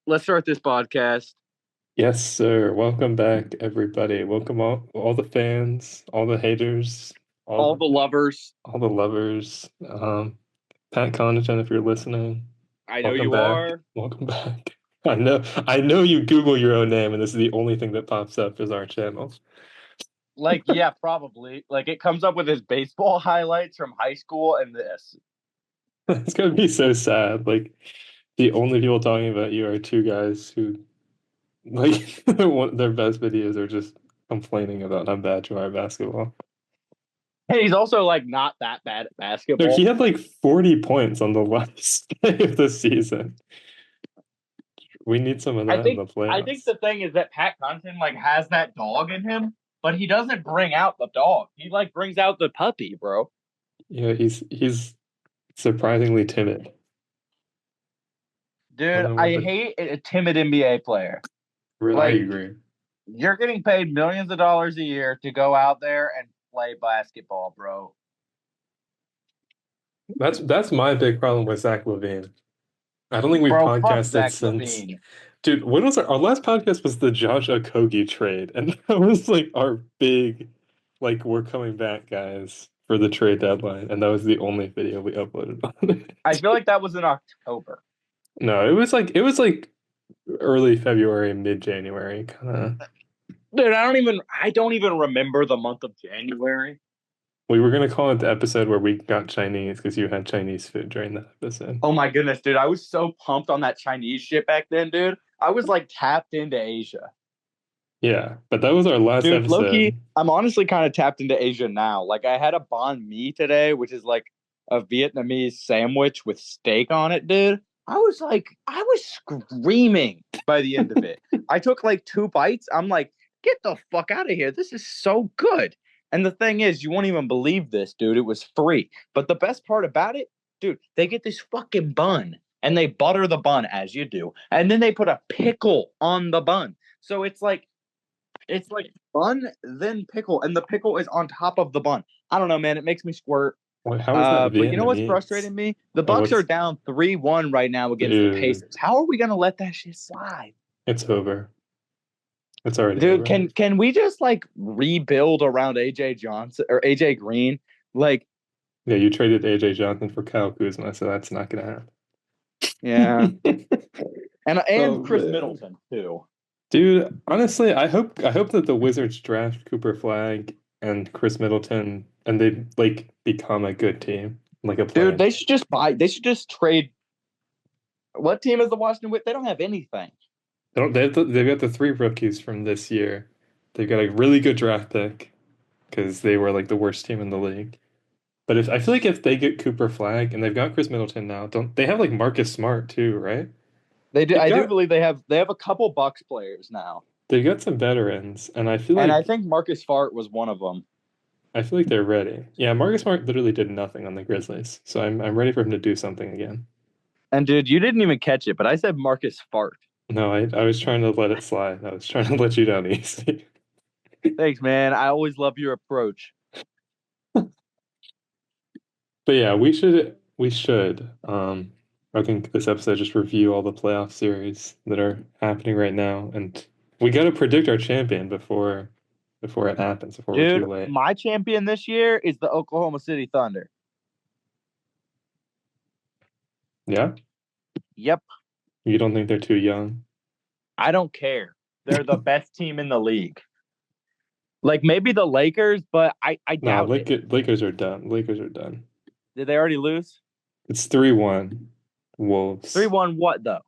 Let's start this podcast. Yes, sir. Welcome back, everybody. Welcome all the fans, all the haters, all All the the lovers. all the lovers. Pat Connaughton, if you're listening, I know welcome you back. are. Welcome back. I know you Google your own name, and this is the only thing that pops up is our channel. Yeah, probably. It comes up with his baseball highlights from high school and this. It's gonna be so sad. Like the only people talking about you are two guys who their best videos are just complaining about how bad you are at basketball. And he's also not that bad at No, he basketball. had like 40 points on the last day of the season. We need some of I that in think the I think playoffs. the thing is that Pat Connaughton has that dog in him, but he doesn't bring out the dog. He brings out the puppy, bro. Yeah, he's surprisingly timid. I don't Dude, know I what the hate a timid NBA player. I Like agree. you're getting paid millions of dollars a year to go out there and play basketball, bro. That's my big problem with Zach LaVine. I don't think we've Bro, fuck podcasted Zach since, Levine. dude, when was our last podcast was the Josh Okogie trade, and that was like our big, like we're coming back, guys, for the trade deadline, and that was the only video we uploaded on I it. feel like that was in October. No, it was like early February, mid-January, kind of. Dude, I don't even remember the month of January. We were gonna call it the episode where we got Chinese because you had Chinese food during that episode. Oh my goodness, dude. I was so pumped on that Chinese shit back then, dude. I was tapped into Asia. Yeah, but that was our last Dude, Loki, episode. I'm honestly kind of tapped into Asia now. I had a banh mi today, which is a Vietnamese sandwich with steak on it, dude. I was screaming by the end of it. I took two bites. I'm like, get the fuck out of here. This is so good. And the thing is, you won't even believe this, dude. It was free. But the best part about it, dude, they get this fucking bun and they butter the bun as you do. And then they put a pickle on the bun. So it's like bun, then pickle, and the pickle is on top of the bun. I don't know, man. It makes me squirt. How is that But you know what's Vietnamese? frustrating me? The Oh, Bucks are what's down 3-1 right now against the dude? Pacers. How are we gonna let that shit slide? It's over. It's already Dude, over. can we just rebuild around AJ Johnson or AJ Green? Like, Yeah, you traded AJ Johnson for Kyle Kuzma, so that's not gonna yeah. happen. And Oh Chris man. Middleton too. Dude, honestly, I hope that the Wizards draft Cooper Flag and Chris Middleton and they become a good team, like a Dude, plan. they should just trade. What team is the Washington with? They don't have anything. They've got the three rookies from this year. They've got a really good draft pick because they were like the worst team in the league. But if I feel like if they get Cooper Flag and they've got Chris Middleton now, don't they have like Marcus Smart too, right? They do They've I do got believe they have a couple Bucks players now. they've got some veterans, and And I think Marcus Fart was one of them. I feel like they're ready. Yeah, Marcus Smart literally did nothing on the Grizzlies, so I'm ready for him to do something again. And dude, you didn't even catch it, but I said Marcus Fart. No, I was trying to let it slide. I was trying to let you down easy. Thanks, man. I always love your approach. But yeah, we should I think this episode just review all the playoff series that are happening right now, and we got to predict our champion before it happens, before we're Dude, too late. my champion this year is the Oklahoma City Thunder. Yeah, Yep. you don't think they're too young? I don't care. They're the best team in the league. Maybe the Lakers, but I No, doubt it. Lakers are done. Lakers are done. Did they already lose? It's 3-1 3 Wolves. 1 what, though?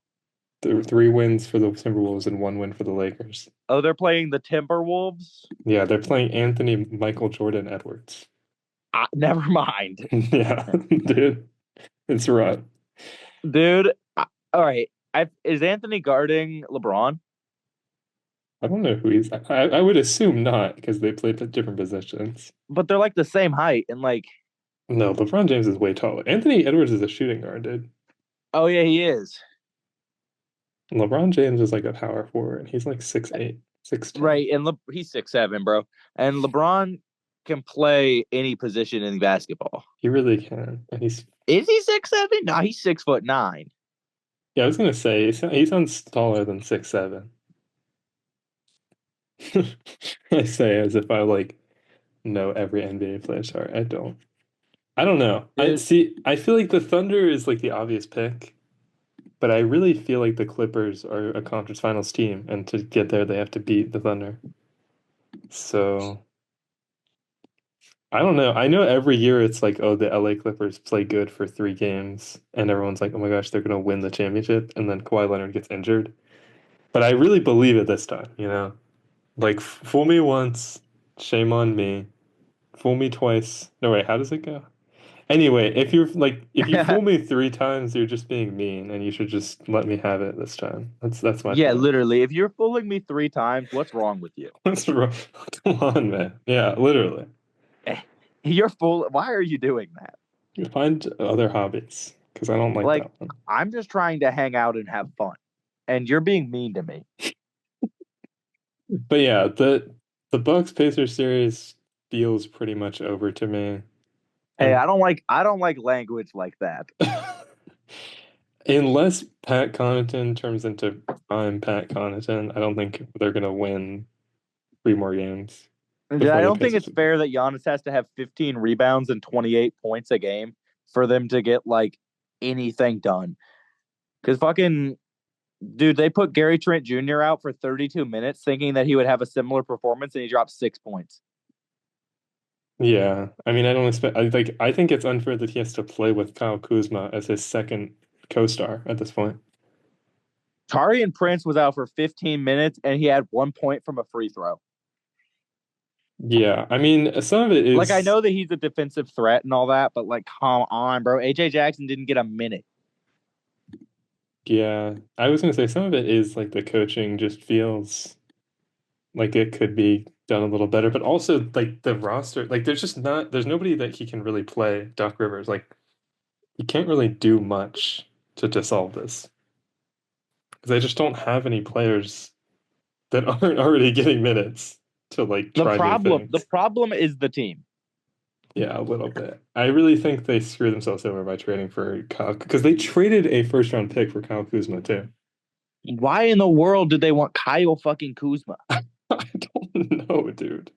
Three wins for the Timberwolves and one win for the Lakers. Oh, they're playing the Timberwolves? Yeah, they're playing Anthony Michael Jordan Edwards. Never mind. Yeah, dude, it's rough. Dude, all right. Is Anthony guarding LeBron? I don't know who he's. I would assume not because they played at different positions. But they're the same height and No, LeBron James is way taller. Anthony Edwards is a shooting guard, dude. oh yeah, he is. LeBron James is like a power forward, and he's like 6'8", 6'10". Right, and he's 6'7", bro. And LeBron can play any position in basketball. He really can, and he's Is he 6'7"? No, he's 6'9". Yeah, I was gonna say he sounds taller than 6'7". I say as if I like know every NBA player. Sorry, I don't. I don't know. I Dude, see. I feel like the Thunder is like the obvious pick, but I really feel like the Clippers are a conference finals team, and to get there, they have to beat the Thunder. So I don't know. I know every year it's like, oh, the LA Clippers play good for 3 games, and everyone's like, oh my gosh, they're gonna win the championship, and then Kawhi Leonard gets injured. But I really believe it this time, you know? Like, fool me once, shame on me. Fool me twice. No, wait, how does it go? Anyway, if you fool me 3 times, you're just being mean, and you should just let me have it this time. That's my yeah, point. literally. If you're fooling me 3 times, what's wrong with you? What's wrong? Come on, man. Yeah, literally. Eh, You're full. Why are you doing that? You find other hobbies because I don't like Like, that one. I'm just trying to hang out and have fun, and you're being mean to me. But yeah, the Bucks Pacers series feels pretty much over to me. Hey, And I don't like language like that. unless Pat Connaughton turns into prime Pat Connaughton, I don't think they're gonna win 3 more games I before the don't think Pacers it's are done. fair that Giannis has to have 15 rebounds and 28 points a game for them to get like anything done. Because fucking dude, they put Gary Trent Jr. out for 32 minutes thinking that he would have a similar performance and he dropped 6 points. Yeah, I mean, I don't expect. I think it's unfair that he has to play with Kyle Kuzma as his second co-star at this point. Tarian Prince was out for 15 minutes and he had 1 point from a free throw. Yeah, I mean, some of it Like I is. know that he's a defensive threat and all that, but like come on, bro. AJ Jackson didn't get a minute. Yeah, I was gonna say some of it is like the coaching just feels like it could be done a little better, but also like the roster, like there's nobody that he can really play Doc Rivers. Like he can't really do much to solve this because they just don't have any players that aren't already getting minutes to like try new The things. problem is the team. Yeah, a little bit. I really think they screwed themselves over by trading for Kyle because they traded a first round pick for Kyle Kuzma too. Why in the world did they want Kyle fucking Kuzma? I don't know, dude.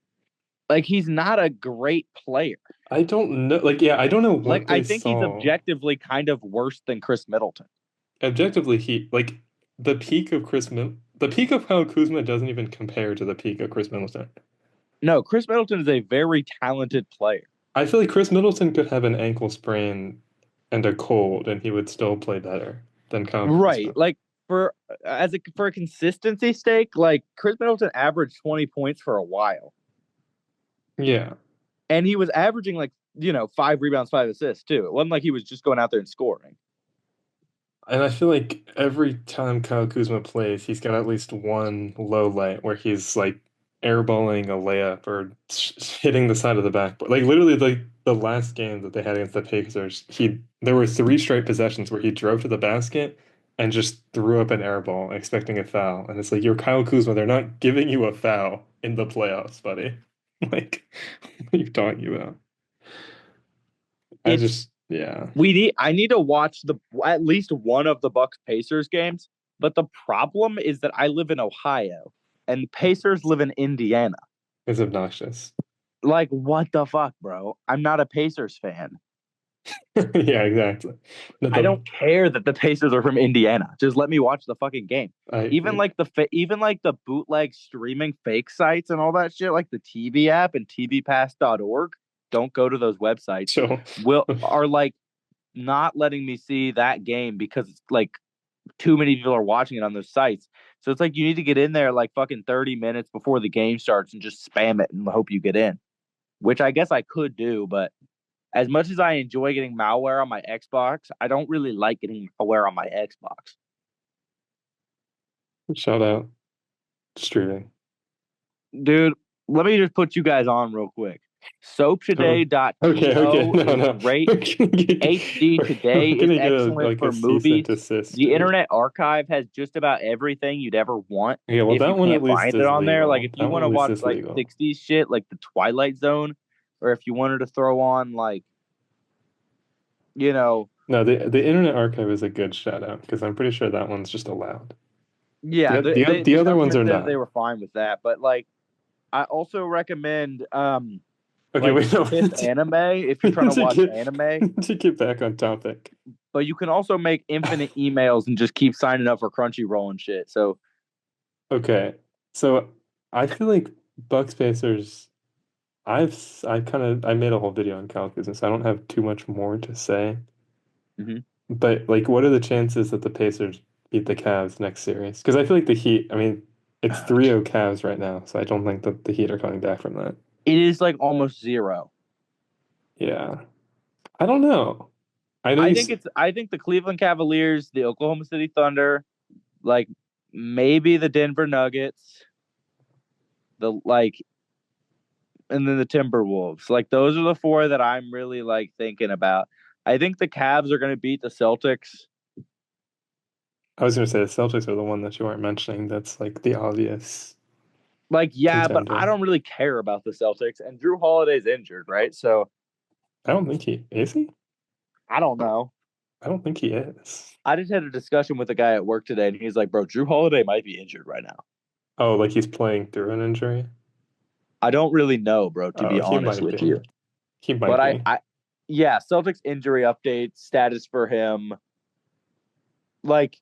Like he's not a great player. I don't know. Like, yeah, I don't know Like what I they think he's saw. objectively kind of worse than Chris Middleton. Objectively, he like the peak of Kyle Kuzma doesn't even compare to the peak of Chris Middleton. No, Chris Middleton is a very talented player. I feel like Chris Middleton could have an ankle sprain and a cold, and he would still play better than Kyle Right. Kuzma. Like for a consistency stake, like Chris Middleton averaged 20 points for a while. Yeah, And he was averaging like, 5 rebounds, 5 assists too. It wasn't like he was just going out there and scoring. and I feel like every time Kyle Kuzma plays, he's got at least one low light where he's like airballing a layup or hitting the side of the backboard. Like literally, like the last game that they had against the Pacers, he there were 3 straight possessions where he drove to the basket and just threw up an airball, expecting a foul. And it's like you're Kyle Kuzma. They're not giving you a foul in the playoffs, buddy. Like, what are you talking about? I It's just, yeah, we need I need to watch the at least one of the Bucks Pacers games. But the problem is that I live in Ohio and the Pacers live in Indiana. it's obnoxious. Like, what the fuck, bro? I'm not a Pacers fan. Yeah, exactly. No, I don't care that the Pacers are from Indiana. Just let me watch the fucking game. I Even like the bootleg streaming fake sites and all that shit, like the TV app and tvpass.org, don't go to those websites. so Will are like not letting me see that game because it's like too many people are watching it on those sites. So it's like you need to get in there like fucking 30 minutes before the game starts and just spam it and hope you get in. Which I guess I could do, but as much as I enjoy getting malware on my Xbox, I don't really like getting malware on my Xbox. shout out streaming. Dude, let me just put you guys on real quick. Oh, okay, okay. Soaptoday.to No, is no. great. We're gonna HD Today we're is gonna get excellent like a for cease and movies. desist, The dude. Internet Archive has just about everything you'd ever want Yeah, well, if you that one at can't least find it is on there. Like if legal. you That one want to at least watch is like legal. 60s shit, like the Twilight Zone, or if you wanted to throw on like, you know, No, the Internet Archive is a good shout out because I'm pretty sure that one's just allowed. Yeah, The the other ones government are said they not. were fine with that, but like I also recommend Okay, like wait, no. Kiss Anime if you're trying to to watch get anime, to get back on topic. but you can also make infinite emails and just keep signing up for Crunchyroll and shit. So, Okay, so I feel like Bucks Pacers. I made a whole video on Cal so I don't have too much more to say. mhm. But like, what are the chances that the Pacers beat the Cavs next series? Because I feel like the Heat. I mean, it's 3-0 Cavs right now, so I don't think that the Heat are coming back from that. It is like almost zero. Yeah, I don't know. I know you. I think the Cleveland Cavaliers, the Oklahoma City Thunder, like maybe the Denver Nuggets, the like and then the Timberwolves. Like those are the four that I'm really like thinking about. I think the Cavs are going to beat the Celtics. I was gonna say the Celtics are the one that you weren't mentioning. That's like the obvious Like yeah, but I contender. don't really care about the Celtics and Drew Holiday's injured, right? So I don't think he is he. I don't know. I don't think he is. I just had a discussion with a guy at work today and he's like, "Bro, Drew Holiday might be injured right now." Oh, like he's playing through an injury. I don't really know, bro, to Oh, be he honest might with be. you. He But might be. yeah, Celtics injury update status for him. Like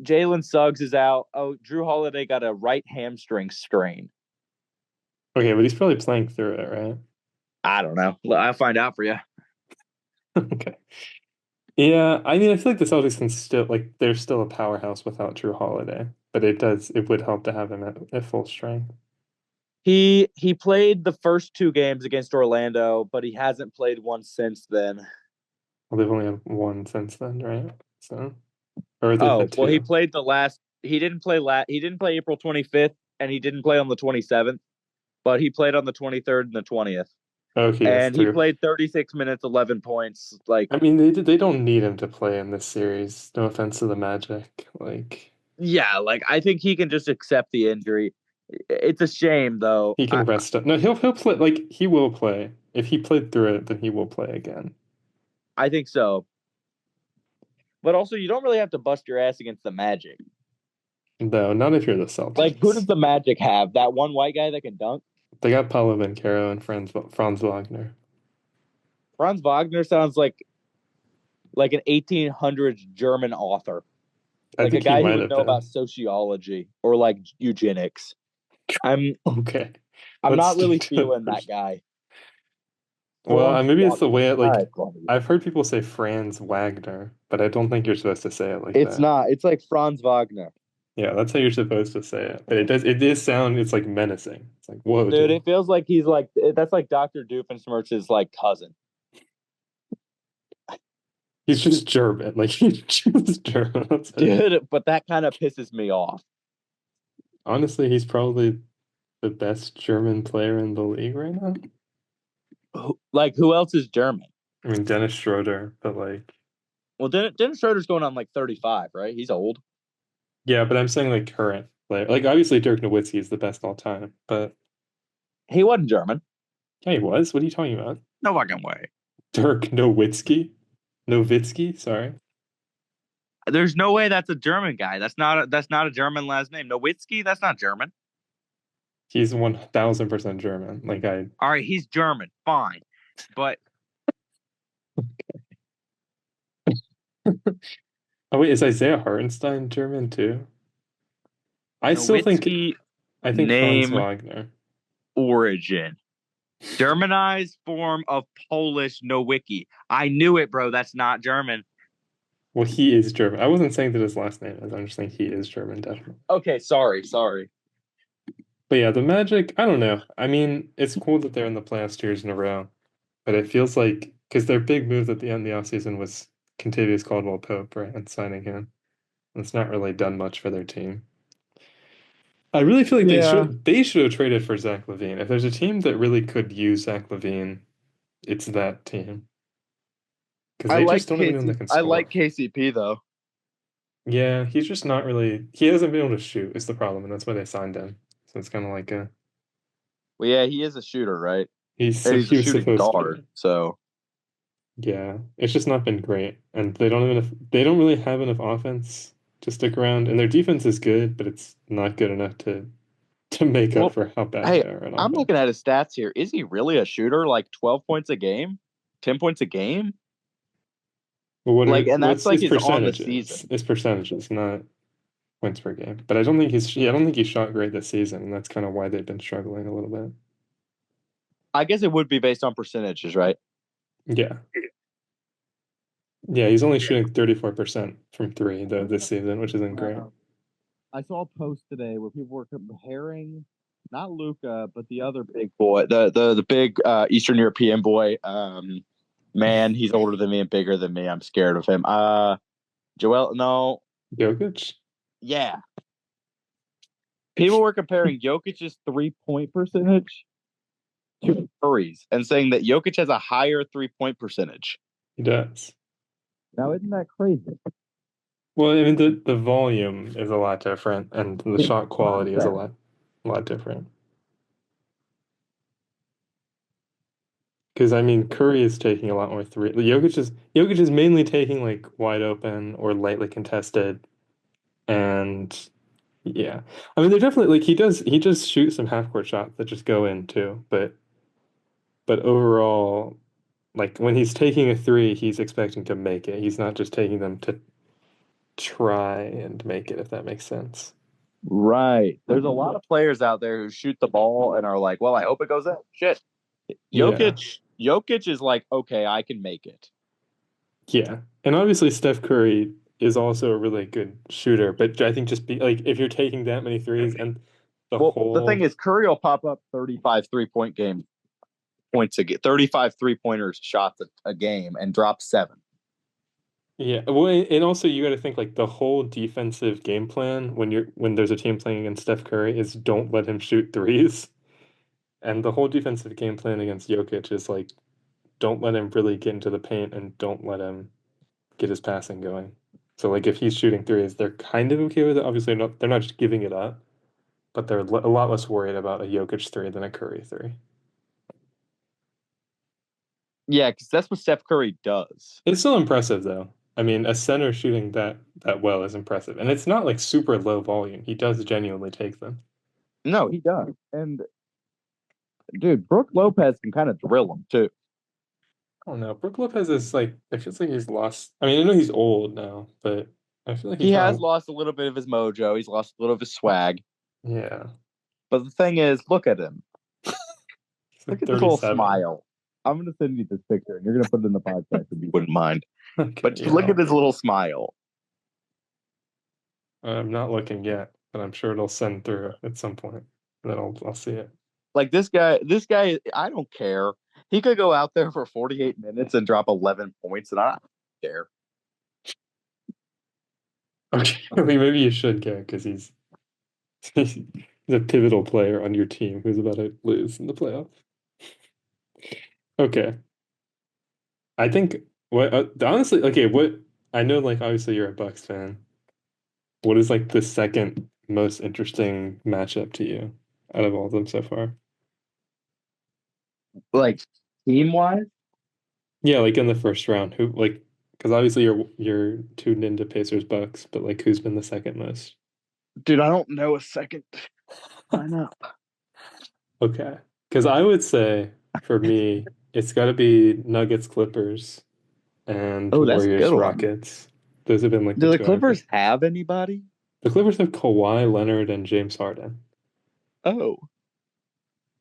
Jalen Suggs is out. Oh, Drew Holiday got a right hamstring strain. Okay, but he's probably playing through it, right? I don't know. I'll find out for you. Okay. Yeah, I mean, I feel like the Celtics can still like they're still a powerhouse without Drew Holiday, but it would help to have him at full strength. He played the first two games against Orlando, but he hasn't played one since then. Well, they've only had one since then, right? So, or they've Oh, had well he two. played the last he didn't play April 25th and he didn't play on the 27th, but he played on the 23rd and the 20th. Okay, yes, And he three. played 36 minutes, 11 points. Like I mean, they don't need him to play in this series. No offense to the Magic. Like yeah, like I think he can just accept the injury. It's a shame though. he can rest up. No, he'll play. Like he will play. If he played through it, then he will play again. I think so. But also you don't really have to bust your ass against the Magic. No, not if you're the Like who does Celtics. the Magic have? That one white guy that can dunk? They got Paulo Banchero and Franz Wagner. Franz Wagner sounds like an 1800s German author, I like a think he guy who might would have know about been. sociology or like eugenics. I'm Okay, I'm let's not really stick to the feeling that first. guy. Well, Franz maybe it's the Wagner. way All like right, Columbia. I've heard people say Franz Wagner, but I don't think you're supposed to say it like It's that. not. It's like Franz Wagner. Yeah, that's how you're supposed to say it. But it does sound it's like menacing. It's like, whoa, Dude, dude. it feels like he's like that's like Dr. Doofenshmirtz's like cousin. He's just German. Like he's just German. That's it. Dude, but that kind of pisses me off. Honestly, he's probably the best German player in the league right now. Like who else is German? I mean, Dennis Schroeder, but like, Well, Dennis Schroeder's going on like 35, right? He's old. yeah, but I'm saying like current player. Like, obviously, Dirk Nowitzki is the best all time, but He wasn't German. yeah, he was. What are you talking about? No fucking way. Dirk Nowitzki? Nowitzki? Sorry. There's no way that's a German guy. That's not a German last name. Nowitzki, that's not German. He's 1000% German. Like, I, All right, he's German. Fine. But oh, wait, is Isaiah Hartenstein German too? I still think, Nowitzki I think Franz name Wagner. origin. Germanized form of Polish Nowicki. I knew it, bro. That's not German. Well, he is German. I wasn't saying that his last name is. I'm just saying he is German, definitely. Okay, sorry. But yeah, the Magic, I don't know. I mean, it's cool that they're in the playoffs 2 years in a row, but it feels like because their big move at the end of the offseason was Contavious Caldwell Pope, right, and signing him. It's not really done much for their team. I really feel like Yeah. they should have traded for Zach LaVine. If there's a team that really could use Zach LaVine, it's that team because they just don't have anyone that can I like score. KCP though. Yeah, he's just not really. He hasn't been able to shoot is the problem, and that's why they signed him. So it's kind of like a Well, yeah, he is a shooter, right? he's And so he's a he was shooting supposed to guard. be. So Yeah, it's just not been great, and they don't really have enough offense to stick around, and their defense is good, but it's not good enough to make up Well, for how bad hey, they are on I'm offense. looking at his stats here. Is he really a shooter? Like 12 points a game, 10 points a game? But Like, and that's what's like his his on the percentages? season. His percentages, not points per game. But I don't think he shot great this season, and that's kind of why they've been struggling a little bit. I guess it would be based on percentages, right? Yeah. Yeah, he's only shooting 34% from three though this season, which isn't great. I saw a post today where people were comparing not Luca, but the other big boy, the big Eastern European boy. Man, he's older than me and bigger than me. I'm scared of him. Joel, no, Jokic? yeah. People were comparing Jokic's 3 point percentage to Curry's and saying that Jokic has a higher 3 point percentage. He does. Now, isn't that crazy? Well, I mean the volume is a lot different and the shot quality is Nonsense. a lot different. Because I mean Curry is taking a lot more three. Jokic is mainly taking like wide open or lightly contested and yeah. I mean they're definitely like he does shoot some half court shots that just go in too, but overall like when he's taking a three, he's expecting to make it. He's not just taking them to try and make it, if that makes sense. Right. There's a lot of players out there who shoot the ball and are like, well, I hope it goes in. Shit. Yeah. Jokic is like, okay, I can make it. Yeah. And obviously Steph Curry is also a really good shooter, but I think just be like if you're taking that many threes and the Well, the thing whole is, Curry will pop up 35 3 point game points a game, 35 3 pointers shots a game and drop seven. yeah, well, and also you got to think like the whole defensive game plan when there's a team playing against Steph Curry is don't let him shoot threes. And the whole defensive game plan against Jokic is like don't let him really get into the paint and don't let him get his passing going. So like if he's shooting threes, they're kind of okay with it. Obviously, not they're not just giving it up, but they're a lot less worried about a Jokic three than a Curry three. Yeah, because that's what Steph Curry does. It's still impressive though. I mean, a center shooting that well is impressive, and it's not like super low volume. He does genuinely take them. No, he does. And dude, Brooke Lopez can kind of drill him too. I don't know. Brook Lopez is like it feels like he's lost. I mean, I know he's old now, but I feel like He he's has not. lost a little bit of his mojo. He's lost a little of his swag. Yeah, But the thing is, look at him. he's like Look at this little 37. smile. I'm gonna send you this picture, and you're gonna put it in the podcast if you wouldn't mind. Okay, But just yeah. look at this little smile. I'm not looking yet, but I'm sure it'll send through at some point. And then I'll see it. Like this guy, I don't care. He could go out there for 48 minutes and drop 11 points, and I don't care. Okay, I mean, maybe you should care because he's a pivotal player on your team who's about to lose in the playoffs. Okay, I think what honestly, okay, what I know, like obviously you're a Bucks fan. What is like the second most interesting matchup to you out of all of them so far? Like team wise, Yeah, like in the first round, who like because obviously you're tuned into Pacers Bucks, but like who's been the second most? dude, I don't know a second. I know. Okay. Because I would say for me, it's got to be Nuggets, Clippers, and Oh, that's a Warriors, good one. Rockets. Those have been like the Do the two I've been. Clippers have anybody? The Clippers have Kawhi Leonard and James Harden, Oh,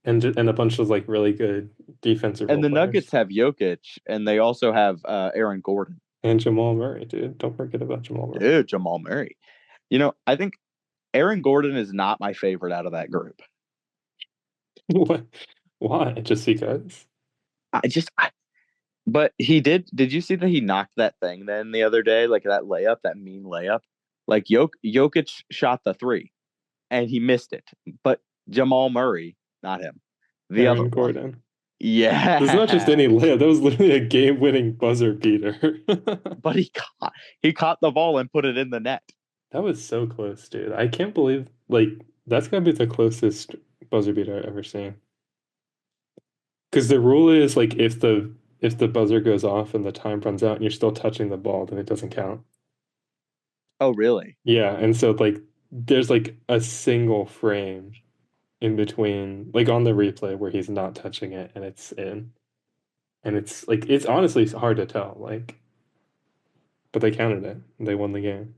and a bunch of like really good defensive and role the players. Nuggets have Jokic, and they also have Aaron Gordon. And Jamal Murray, dude. Don't forget about Jamal Murray. Dude, Jamal Murray. I think Aaron Gordon is not my favorite out of that group. What? Why? Just because? I just, I, but he did. Did you see that he knocked that thing then the other day? Like that layup, that mean layup. Like Jokic shot the three and he missed it, but Jamal Murray, not him, the other Aaron one. Gordon. It's not just Yeah, any layup. That was literally a game-winning buzzer beater. but he caught the ball and put it in the net. That was so close, dude. I can't believe like that's gotta be the closest buzzer beater I've ever seen. Because the rule is like if the if the buzzer goes off and the time runs out and you're still touching the ball, then it doesn't count. Oh, really? Yeah, and so like there's like a single frame in between, like on the replay where he's not touching it and it's in. And it's like it's honestly hard to tell, like, but they counted it. And they won the game.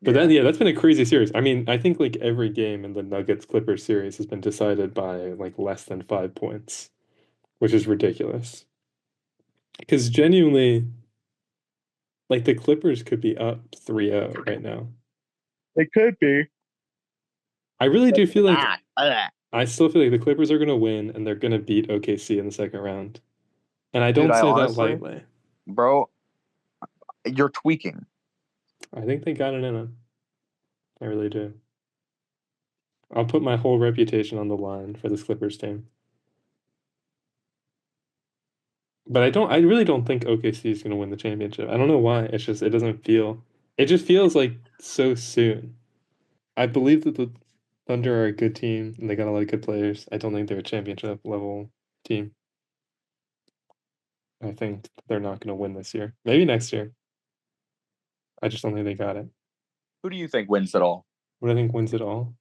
But then Yeah. yeah, that's been a crazy series. I mean, I think like every game in the Nuggets Clippers series has been decided by like less than 5 points, which is ridiculous. Because genuinely, like the Clippers could be up 3-0 right now. It could be. I really But do they're feel like not. Ugh. I still feel like the Clippers are going to win and they're going to beat OKC in the second round. And I Dude, don't I say that honestly, lightly. bro, you're tweaking. I think they got it in them. I really do. I'll put my whole reputation on the line for this Clippers team. But I really don't think OKC is going to win the championship. I don't know why. It's just, it doesn't feel, it just feels like so soon. I believe that the Thunder are a good team and they got a lot of good players. I don't think they're a championship level team. I think they're not going to win this year. Maybe next year. I just don't think they got it. Who do you think wins it all? What I think wins it all.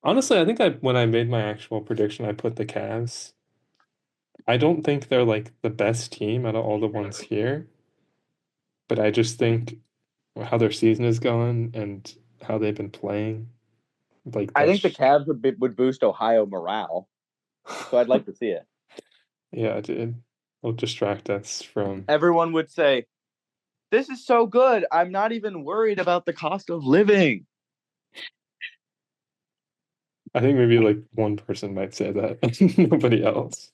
Honestly, I think when I made my actual prediction, I put the Cavs. I don't think they're like the best team out of all the ones here, but I just think how their season is going and how they've been playing, like I think the that's Cavs would boost Ohio morale, so I'd like to see it. yeah, dude. Will distract us from. Everyone would say, "This is so good. I'm not even worried about the cost of living." I think maybe like one person might say that, nobody else.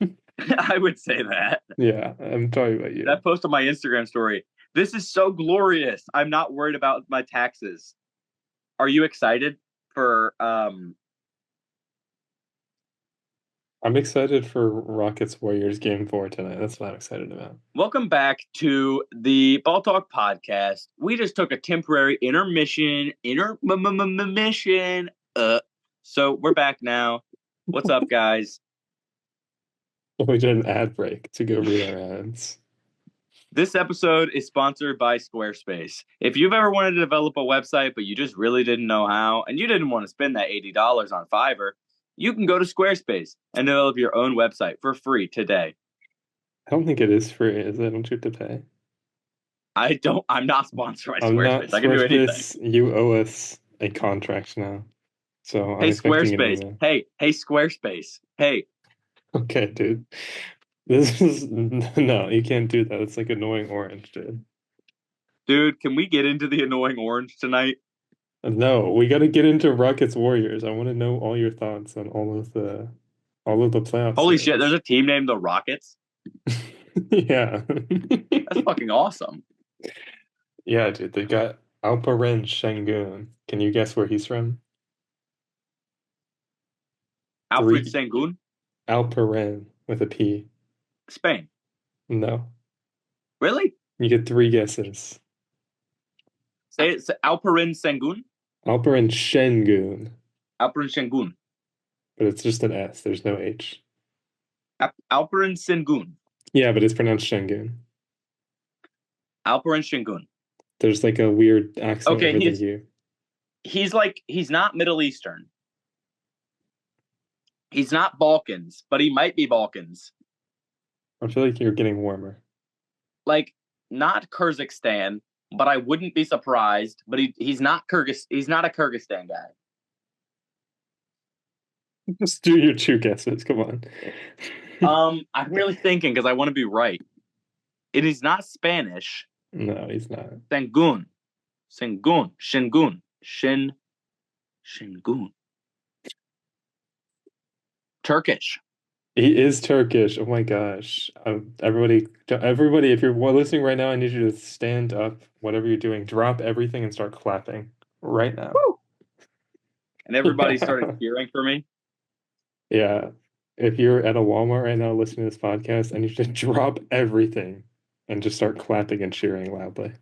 I would say that. Yeah, I'm talking about That you. post on my Instagram story. This is so glorious. I'm not worried about my taxes. Are you excited for I'm excited for Rockets Warriors game 4 tonight. That's what I'm excited about. welcome back to the Ball Talk podcast. We just took a temporary intermission. So we're back now. What's up, guys? We did an ad break to go read our ads. This episode is sponsored by Squarespace. If you've ever wanted to develop a website, but you just really didn't know how, and you didn't want to spend that $80 on Fiverr, you can go to Squarespace and develop your own website for free today. I don't think it is free, is it? Don't you have to pay? I'm not sponsored by I'm not Squarespace. I can do anything. Squarespace. You owe us a contract now. So I'm Hey, expecting an Squarespace. email. Hey, Squarespace. Hey, Okay, dude. This is no, you can't do that. It's like annoying orange, dude. dude, can we get into the annoying orange tonight? No, we got to get into Rockets Warriors. I want to know all your thoughts on all of the playoff Holy shit, there's series. a team named the Rockets. Yeah. That's fucking awesome. Yeah, dude. They got Alperen Şengün. Can you guess where he's from? Alfred Three. Sengun, Alperen with a P. Spain. No. Really? You get three guesses. Say it. Alperin Sengun? Alperen Şengün, Alperin Sengun. but it's just an S. There's no H. Alperin Sengun. Yeah, but it's pronounced Şengün. Alperin Sengun. There's like a weird accent Okay, over the U. he's not Middle Eastern. He's not Balkans, but he might be Balkans. I feel like you're getting warmer. Like not Kyrgyzstan, but I wouldn't be surprised. But he's not Kyrgyz. He's not a Kyrgyzstan guy. Just do your two guesses. Come on. I'm really thinking because I want to be right. It is not Spanish. No, he's not. Sengun, Shingun. Turkish. He is Turkish. Oh my gosh. Everybody, if you're listening right now, I need you to stand up, whatever you're doing, drop everything and start clapping right now. Woo! And everybody started Yeah. cheering for me. Yeah. If you're at a Walmart right now listening to this podcast, I need you to drop everything and just start clapping and cheering loudly.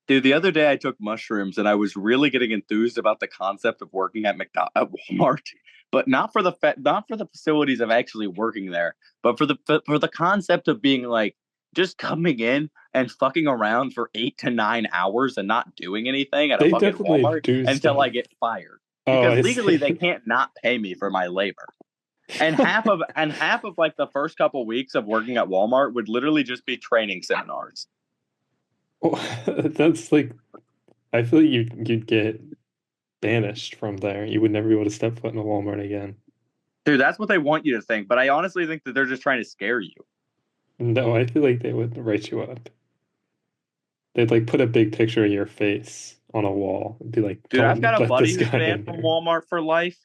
Dude, the other day I took mushrooms and I was really getting enthused about the concept of working at at Walmart, but not for the facilities of actually working there, but for the concept of being like just coming in and fucking around for 8 to 9 hours and not doing anything at a They fucking definitely Walmart do until stuff. I get fired. Oh, Because I legally they see. can't not pay me for my labor. And half of like the first couple weeks of working at Walmart would literally just be training seminars. Well, that's like I feel like you'd get banished from there. You would never be able to step foot in a Walmart again. Dude, that's what they want you to think, but I honestly think that they're just trying to scare you. No, I feel like they would write you up. They'd like put a big picture of your face on a wall and be like, Dude, I've got "Don't a let buddy this who's guy banned in from here." Walmart for life,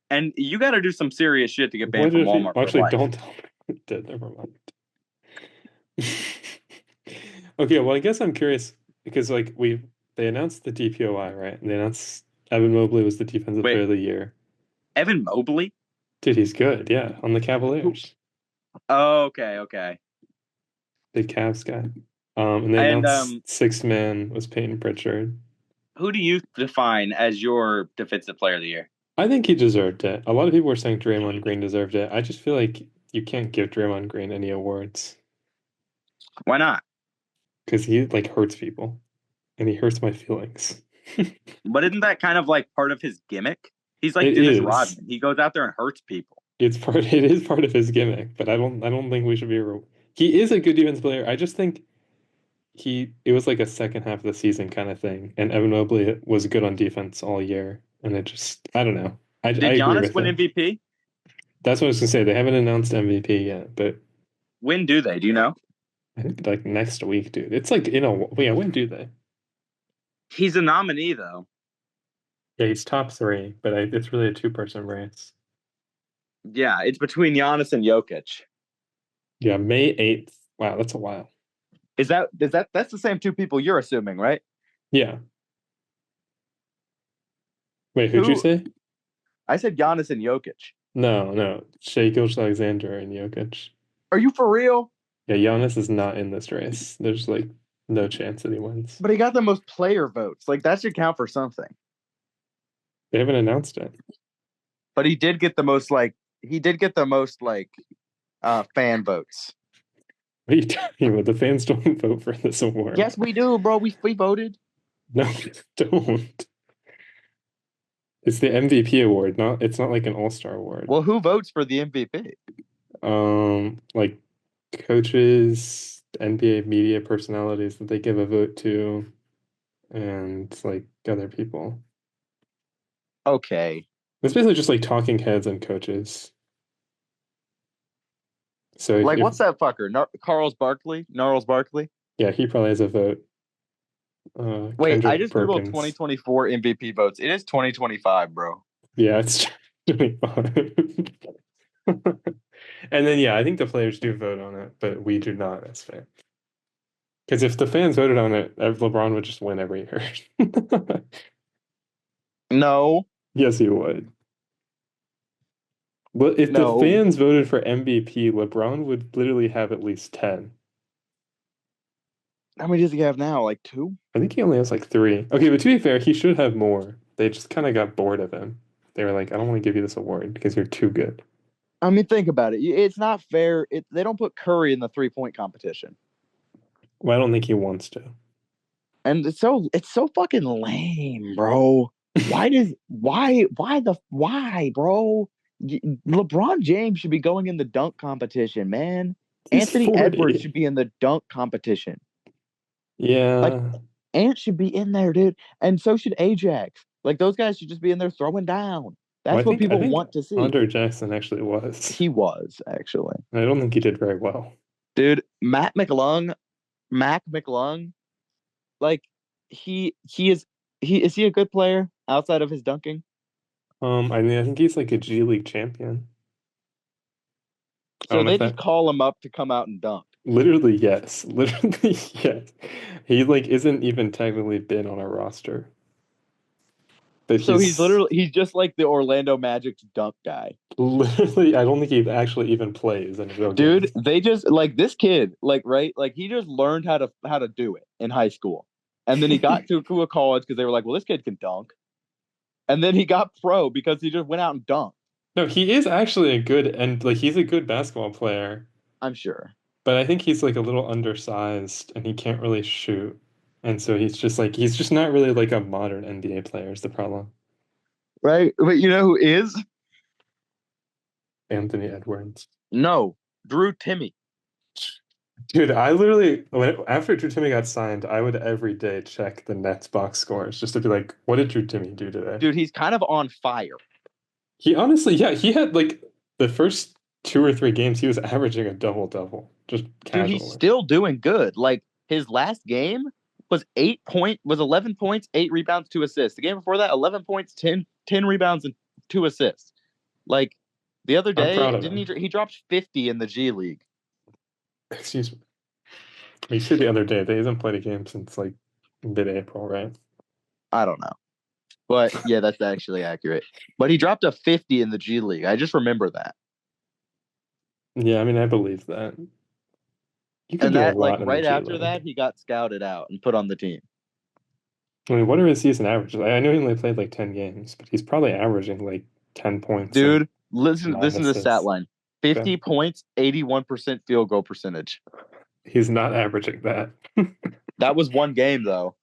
and you got to do some serious shit to get banned What from if he Walmart for actually life. don't tell me? Dead, never mind. Okay, well, I guess I'm curious because like we they announced the DPOI, right? And they announced Evan Mobley was the defensive player Wait, of the year. Evan Mobley? Dude, he's good, yeah, on the Who? Cavaliers. Oh, okay, okay. Big Cavs guy. And they And announced sixth man was Peyton Pritchard. who do you define as your defensive player of the year? I think he deserved it. A lot of people were saying Draymond Green deserved it. I just feel like you can't give Draymond Green any awards Why not? because he like hurts people and he hurts my feelings. But isn't that kind of like part of his gimmick? He's like It Dennis is. Rodman. He goes out there and hurts people. It's part. It is part of his gimmick, but I don't think we should be. He is a good defense player. I just think it was like a second half of the season kind of thing, and Evan Mobley was good on defense all year, and it just I don't know. I Did agree Giannis with win him. MVP? That's what I was gonna say. They haven't announced MVP yet, but When do they? Do you know? I think like next week, dude. It's like yeah. When do they? He's a nominee though. Yeah, he's top three, but it's really a two-person race. Yeah, it's between Giannis and Jokic. Yeah, May 8th. Wow, that's a while. That's the same two people you're assuming, right? Yeah. Wait, who'd you Who say? I said Giannis and Jokic. No, no. Shai Gilgeous-Alexander and Jokic. Are you for real? Yeah, Giannis is not in this race. There's like no chance that he wins. But he got the most player votes. Like that should count for something. They haven't announced it. But he did get the most fan votes. What are you talking about? The fans don't vote for this award. Yes, we do, bro. We voted. No, they don't. It's the MVP award, not it's not like an all-star award. Well, who votes for the MVP? Like coaches, NBA media personalities that they give a vote to, and like other people. Okay. It's basically just like talking heads and coaches. So Like if what's that fucker? Carlos Barkley? Gnarls Barkley? yeah, he probably has a vote. Wait, I Kendrick just Googled Perkins. 2024 MVP votes. It is 2025, bro. Yeah, it's 25. And then yeah, I think the players do vote on it, but we do not as fans. Because if the fans voted on it, LeBron would just win every year. No, Yes, he would. Well, if the no. fans voted for MVP, LeBron would literally have at least 10. How many does he have now? Like two? I think he only has like three. Okay, but to be fair, he should have more. They just kind of got bored of him. They were like, I don't want to give you this award because you're too good. I mean, think about it. It's not fair. They don't put Curry in the 3-point competition. Well, I don't think he wants to. And it's so fucking lame, bro. Why, bro? LeBron James should be going in the dunk competition, man. He's Anthony Edwards 40. should be in the dunk competition. Like Yeah. Ant should be in there, dude. And so should Ajax. Like those guys should just be in there throwing down. Well, That's I what think I people think want to see. Andre Jackson actually was. He was actually. I don't think he did very well. Dude, Mac McClung, like he is he a good player outside of his dunking? I mean, I think he's like a G League champion. I So don't know they if just that call him up to come out and dunk. literally yes, literally yes. He like isn't even technically been on our roster, but So he's he's just like the Orlando Magic's dunk guy. literally. I don't think he actually even plays in a real game. Dude, they just like this kid, like right? Like he just learned how to do it in high school. And then he got to a college because they were like, well, this kid can dunk. And then he got pro because he just went out and dunked. No, he is actually a good and like he's a good basketball player, I'm sure. but I think he's like a little undersized and he can't really shoot. And so he's just not really like a modern NBA player is the problem. Right? But you know who is? Anthony Edwards. No, Drew Timmy. Dude, I literally after Drew Timmy got signed, I would every day check the Nets box scores just to be like, what did Drew Timmy do today? Dude, he's kind of on fire. He honestly, yeah, he had like the first two or three games, he was averaging a double double, just Dude, he's casually. still doing good. Like his last game was 11 points, 8 rebounds, 2 assists. The game before that, 11 points, 10 rebounds, and 2 assists. Like the other I'm day, proud of didn't him. he dropped 50 in the G League? Excuse me. You said the other day that he hasn't played a game since like mid-April, right? I don't know. But yeah, that's actually accurate. But he dropped a 50 in the G League. I just remember that. Yeah, I mean, I believe that. You can And do a that like lot in the right G after League. that, he got scouted out and put on the team. I mean, what are his season averages? I know he only played like 10 games, but he's probably averaging like 10 points and Dude, listen nine listen to the stat assists. line. Okay. 50 points, 81% field goal percentage. He's not averaging that. That was one game though.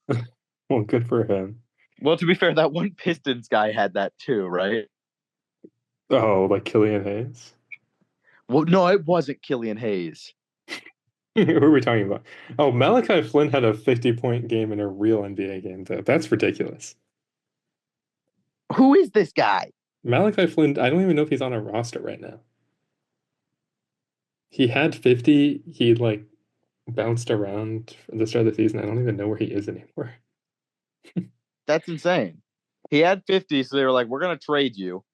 Well, good for him. Well, to be fair, that one Pistons guy had that too, right? Oh, like Killian Hayes. Well, no, it wasn't Killian Hayes. Who are we talking about? Oh, Malachi Flynn had a 50-point game in a real NBA game, though. That's ridiculous. Who is this guy? Malachi Flynn, I don't even know if he's on a roster right now. He had 50. He like bounced around at the start of the season. I don't even know where he is anymore. That's insane. He had 50, so they were like, "We're gonna trade you."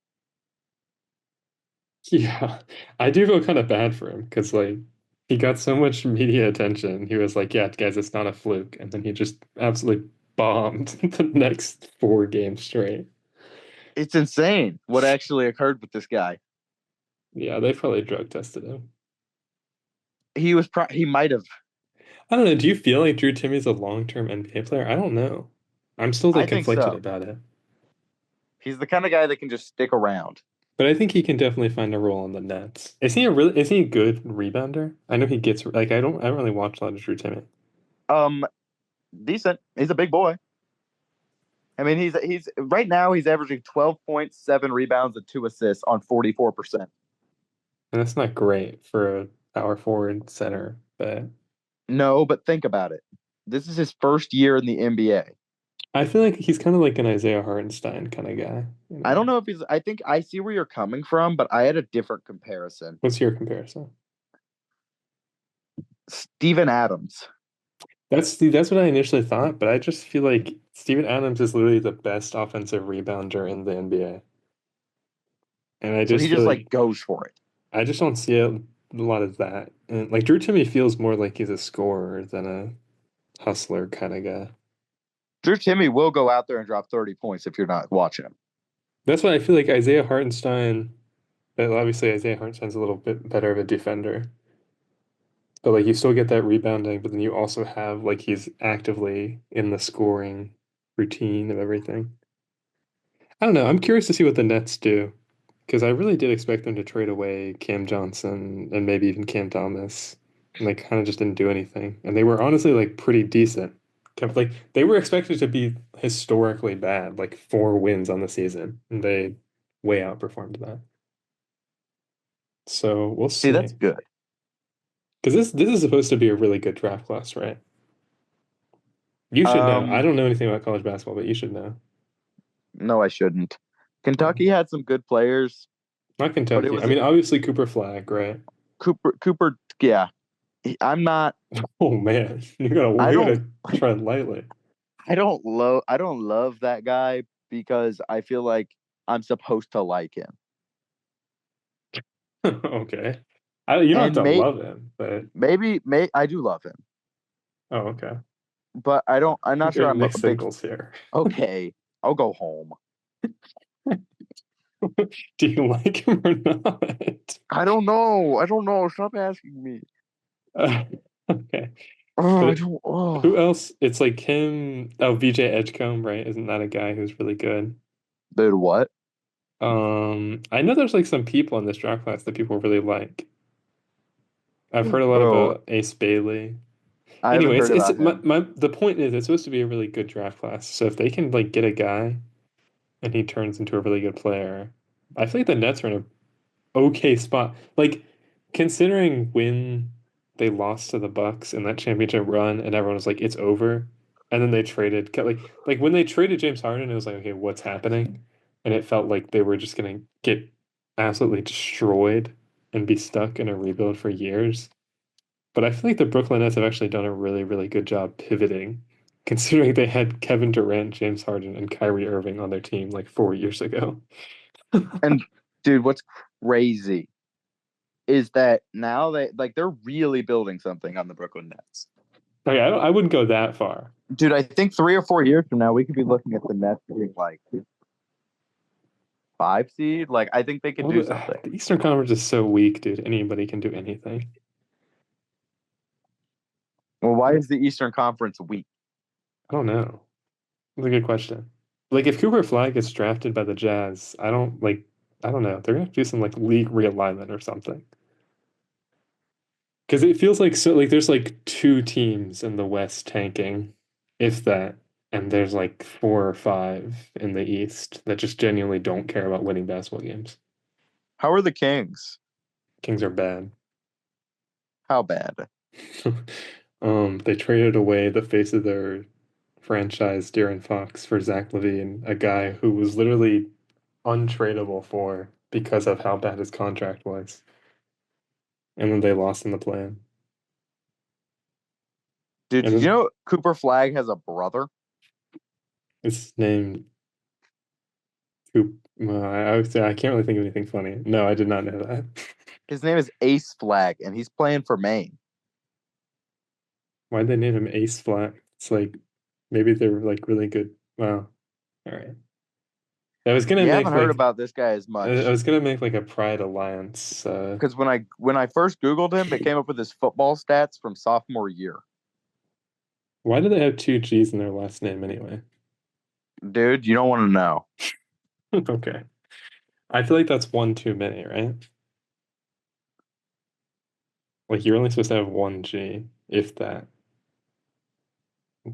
Yeah, I do feel kind of bad for him because like he got so much media attention. He was like, "Yeah, guys, it's not a fluke," and then he just absolutely bombed the next 4 games straight. It's insane what actually occurred with this guy. Yeah, they probably drug tested him. He might have. I don't know. Do you feel like Drew Timmy's a long-term NBA player? I don't know. I'm still like I think conflicted so. about it. He's the kind of guy that can just stick around. But I think he can definitely find a role on the Nets. Is he a good rebounder? I know he gets like I don't really watch a lot of Drew Timmy. Um, Decent. He's a big boy. I mean, he's right now he's averaging 12.7 rebounds and 2 assists on 44%. And that's not great for a power forward center, but No, but think about it. This is his first year in the NBA. I feel like he's kind of like an Isaiah Hartenstein kind of guy, you I know. don't know if he's. I think I see where you're coming from, but I had a different comparison. What's your comparison? Steven Adams. That's what I initially thought, but I just feel like Steven Adams is literally the best offensive rebounder in the NBA. And I So he just feel just like like goes for it. I just don't see a lot of that. And like Drew Timmy feels more like he's a scorer than a hustler kind of guy. Drew Timmy will go out there and drop 30 points if you're not watching him. That's why I feel like Isaiah Hartenstein, but obviously Isaiah Hartenstein's a little bit better of a defender. But like you still get that rebounding, but then you also have like he's actively in the scoring routine of everything. I don't know. I'm curious to see what the Nets do because I really did expect them to trade away Cam Johnson and maybe even Cam Thomas. And they kind of just didn't do anything. And they were honestly like pretty decent. Kept like they were expected to be historically bad, like 4 wins on the season, and they way outperformed that. So we'll See, that's see. good. Because this is supposed to be a really good draft class, right? You should know. I Um, don't know anything about college basketball, but you should know. no, I shouldn't. Oh, Kentucky had some good players, not but it Kentucky. I was mean, obviously Cooper Flag, right? Cooper. Yeah, I'm not. Oh man, I you don't. gotta tread lightly. I don't love that guy because I feel like I'm supposed to like him. Okay. You don't have And to love him, but maybe I do love him, oh, okay. but I don't. I'm not sure. Good I'm a mixed big. signals here. Okay, I'll go home. Do you like him or not? I don't know. I don't know. Stop asking me. Uh, okay. Oh, I But don't. who Oh, else? It's like him. Oh, VJ Edgecombe, right? Isn't that a guy who's really good? dude, what? I know there's like some people in this draft class that people really like. I've heard a lot Bro, about Ace Bailey. I haven't Anyway, heard it's about him. the point is it's supposed to be a really good draft class. So if they can like get a guy and he turns into a really good player, I feel like the Nets are in a okay spot. Like considering when they lost to the Bucks in that championship run and everyone was like, it's over. And then they traded like when they traded James Harden, it was like, okay, what's happening? And it felt like they were just gonna get absolutely destroyed and be stuck in a rebuild for years. But I feel like the Brooklyn Nets have actually done a really, really good job pivoting, considering they had Kevin Durant, James Harden, and Kyrie Irving on their team like 4 years ago. And dude, what's crazy is that now they're really building something on the Brooklyn Nets. Okay, I wouldn't go that far. Dude, I think 3 or 4 years from now we could be looking at the Nets being like 5 seed. Like I think they could Well, do something. the Eastern Conference is so weak, dude. Anybody can do anything. Well, why is the Eastern Conference weak? I don't know. That's a good question. Like if Cooper Flag gets drafted by the Jazz, I don't know. They're gonna have to do some like league realignment or something. Because it feels like so like there's like two teams in the West tanking, if that, and there's like four or five in the East that just genuinely don't care about winning basketball games. How are the Kings? Kings are bad. How bad? They traded away the face of their franchise, De'Aaron Fox, for Zach LaVine, a guy who was literally untradeable for because of how bad his contract was. And then they lost in the plan. Dude, And did you then know Cooper Flag has a brother? it's named Coop. I would say I can't really think of anything funny. No, I did not know that. His name is Ace Flag, and he's playing for Maine. Why'd they name him Ace Flat? It's like maybe they were like really good. Wow. All right. I was gonna You make haven't heard like about this guy as I much was gonna make like a Pride Alliance. because when I first Googled him, it came up with his football stats from sophomore year. Why do they have two G's in their last name anyway? Dude, you don't want to know. Okay. I feel like that's one too many, right? Like you're only supposed to have one G, if that.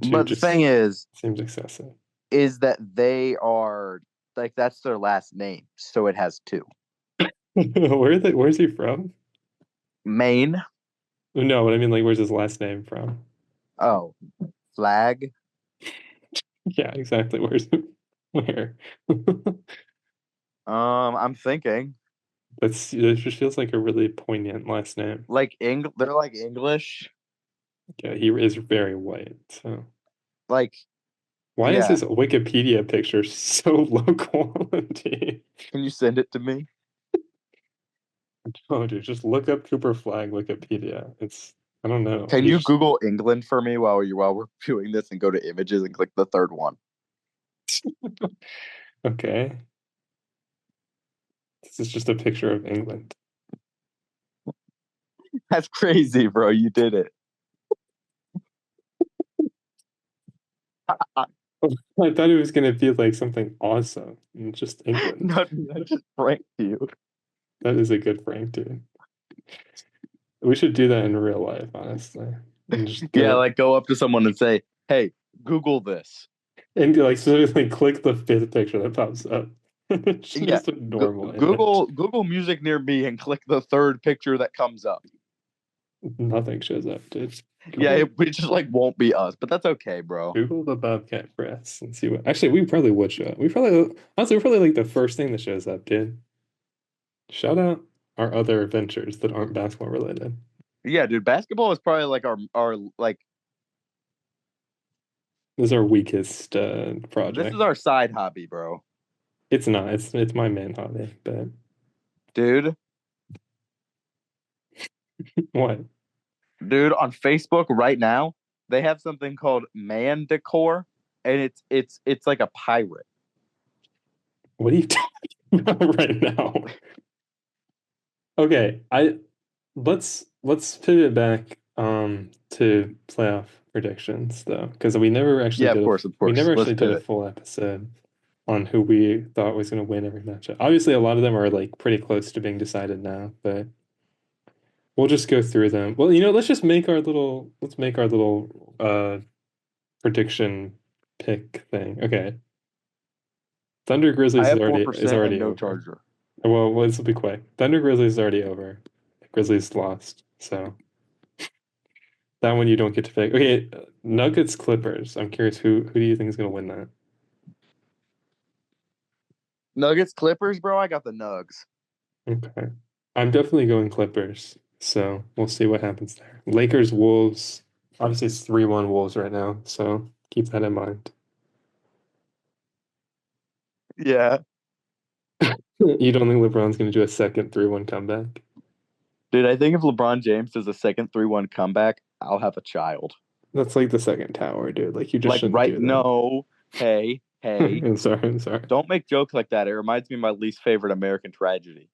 Two But the thing just seems excessive. is that they are like that's their last name, so it has two. Where's he from? Maine. No, but I mean like where's his last name from? Oh, Flag. Yeah, exactly. Where? I'm thinking It just feels like a really poignant last name. They're like English. Yeah, he is very white. So Like, why is yeah. his Wikipedia picture so low quality? Can you send it to me? Oh, dude, just look up Cooper Flag Wikipedia. I don't know. Can you Google England for me while we're doing this and go to images and click the third one? Okay. This is just a picture of England. That's crazy, bro. You did it. I thought it was gonna be like something awesome. And just England. No, I just pranked you. That is a good prank, dude. We should do that in real life, honestly. And just Yeah, go like go up to someone and say, "Hey, Google this." and like specifically click the fifth picture that pops up. Yeah, Just a normal image. Google music near me and click the third picture that comes up. Nothing shows up, dude. Yeah, Go it just like won't be us, but that's okay, bro. Google the Bobcat Press and see what. Actually, we probably would show up. We're probably like the first thing that shows up, dude. Shout out our other adventures that aren't basketball related. Yeah, dude, basketball is probably like our like This is our weakest this is project. our side hobby, bro. It's not. It's my main hobby, but Dude, what? dude, on Facebook right now, they have something called man decor, and it's like a pirate. What are you talking about right now? Okay, let's pivot back. To playoff predictions though, because Yeah, of we course. never Let's actually did a pivot. full episode on who we thought was going to win every matchup. Obviously, a lot of them are like pretty close to being decided now, but we'll just go through them. Well, let's just make our little prediction pick thing. Okay. Thunder I Grizzlies have four is percent and already no over. charger. Well, this will be quick. Thunder Grizzlies is already over. Grizzlies lost. So that one you don't get to pick. Okay, Nuggets Clippers. I'm curious who do you think is going to win that? Nuggets Clippers, bro. I got the Nugs. Okay. I'm definitely going Clippers. So we'll see what happens there. Lakers Wolves. Obviously it's 3-1 Wolves right now, so keep that in mind. Yeah, You don't think LeBron's going to do a second 3-1 comeback? dude. I think if LeBron James does a second 3-1 comeback, I'll have a child. That's like the second tower, dude. Like you just Like shouldn't right? do that. No. Hey, hey. I'm sorry, I'm sorry. Don't make jokes like that. It reminds me of my least favorite American tragedy.